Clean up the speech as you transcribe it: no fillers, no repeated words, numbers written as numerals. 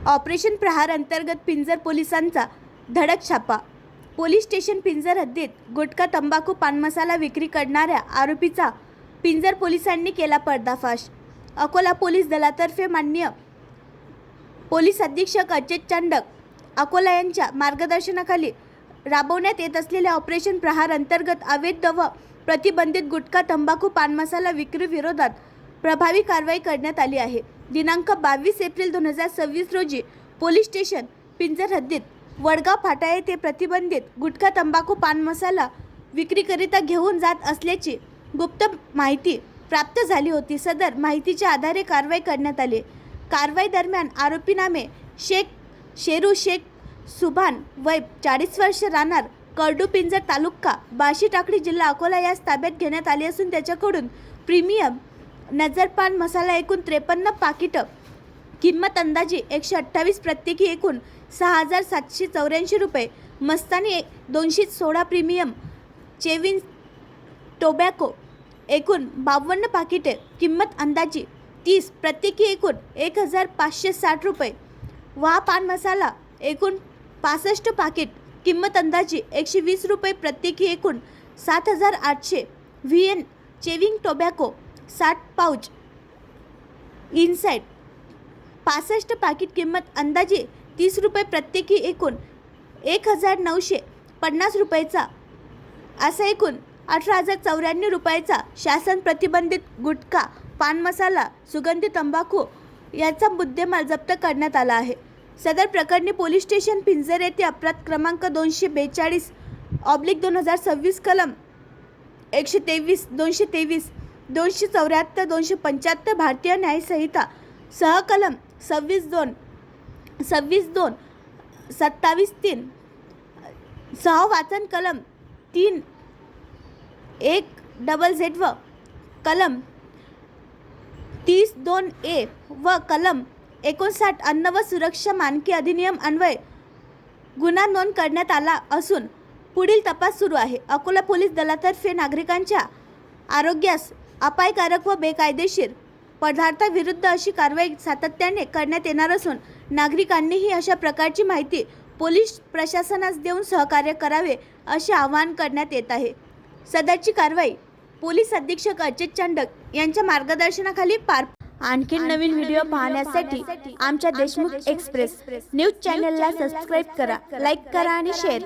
Operation प्रहार अंतर्गत पिंजर पोलिसांचा धडक छापा। पोलीस स्टेशन पिंजर हद्दीत गुटखा, तंबाखू, पान मसाला विक्री करणाऱ्या आरोपीचा पिंजर पोलिसांनी केला पर्दाफाश। अकोला पोलीस दलातर्फे माननीय पोलीस अधीक्षक अजय चांडक अकोला यांच्या मार्गदर्शनाखाली राबवण्यात येत असलेल्या ऑपरेशन प्रहार अंतर्गत अवैध व प्रतिबंधित गुटखा, तंबाखू, पान मसाला विक्री विरोधात प्रभावी कारवाई करण्यात आली आहे। दिनांक 22 एप्रिल 2026 रोजी पोलीस स्टेशन पिंजर हद्दीत वडगाव फाटा येथे प्रतिबंधित गुटखा, तंबाखू, पान मसाला विक्रीकरिता घेऊन जात असल्याची गुप्त माहिती प्राप्त झाली होती। सदर माहितीच्या आधारे कारवाई करण्यात आली। कारवाई दरम्यान आरोपी नामे शेरू शेख सुभान वय 40 वर्ष, राहणार करडू, पिंजर तालुका बार्शी टाकळी, जिल्हा अकोला यास ताब्यात घेण्यात आले असून त्याच्याकडून प्रीमियम नजर पान मसाला एकूण 53 पाकिट, किंमत अंदाजे 128, प्रत्येकी एकूण 6,784 रुपये, मस्तानी 216 प्रीमियम चेविंग टोबॅको एकूण 52 पाकिटे, किंमत अंदाजे 30, प्रत्येकी एकूण 1,560 रुपये, वा पान मसाला एकूण 65 पाकिट, किंमत अंदाजे 120 रुपये, प्रत्येकी एकूण 7,800, VN chewing tobacco 60 pouch inside 65 पाकिट, किंमत अंदाजे 30 रुपये, प्रत्येकी एकूण 1,950 रुपयाचा असा एकूण 18,094 रुपयाचा शासन प्रतिबंधित गुटखा, पान मसाला, सुगंधी तंबाखू याचा मुद्देमाल जप्त करण्यात आला आहे। सदर प्रकरणी पोलीस स्टेशन पिंजर येथे अपराध क्रमांक 242/2026 कलम 123, 223, 274, 275 भारतीय न्याय संहिता सह कलम 26(2), 26(2), 27(3) सह वाचन कलम 3(1)ZZ व कलम 30(2)A व कलम 59 अन्न व सुरक्षा मानके अधिनियम अन्वये गुन्हा नोंद करण्यात आला असून पुढील तपास सुरू आहे। अकोला पोलीस दलातर्फे नागरिकांच्या आरोग्यास अपायकारक व बेकायदेशीर पदार्थाविरुद्ध अशी कारवाई सातत्याने करण्यात येणार असून नागरिकांनीही अशा प्रकारची माहिती पोलीस प्रशासनास देऊन सहकार्य करावे असे आवाहन करण्यात येत आहे। सदरची कारवाई पोलीस अधीक्षक अजय चांडक यांच्या मार्गदर्शनाखाली पार। आणखी नवीन व्हिडिओ पाहण्यासाठी आमच्या देशमुख एक्सप्रेस न्यूज चॅनलला सबस्क्राईब करा, लाईक करा आणि शेअर करा।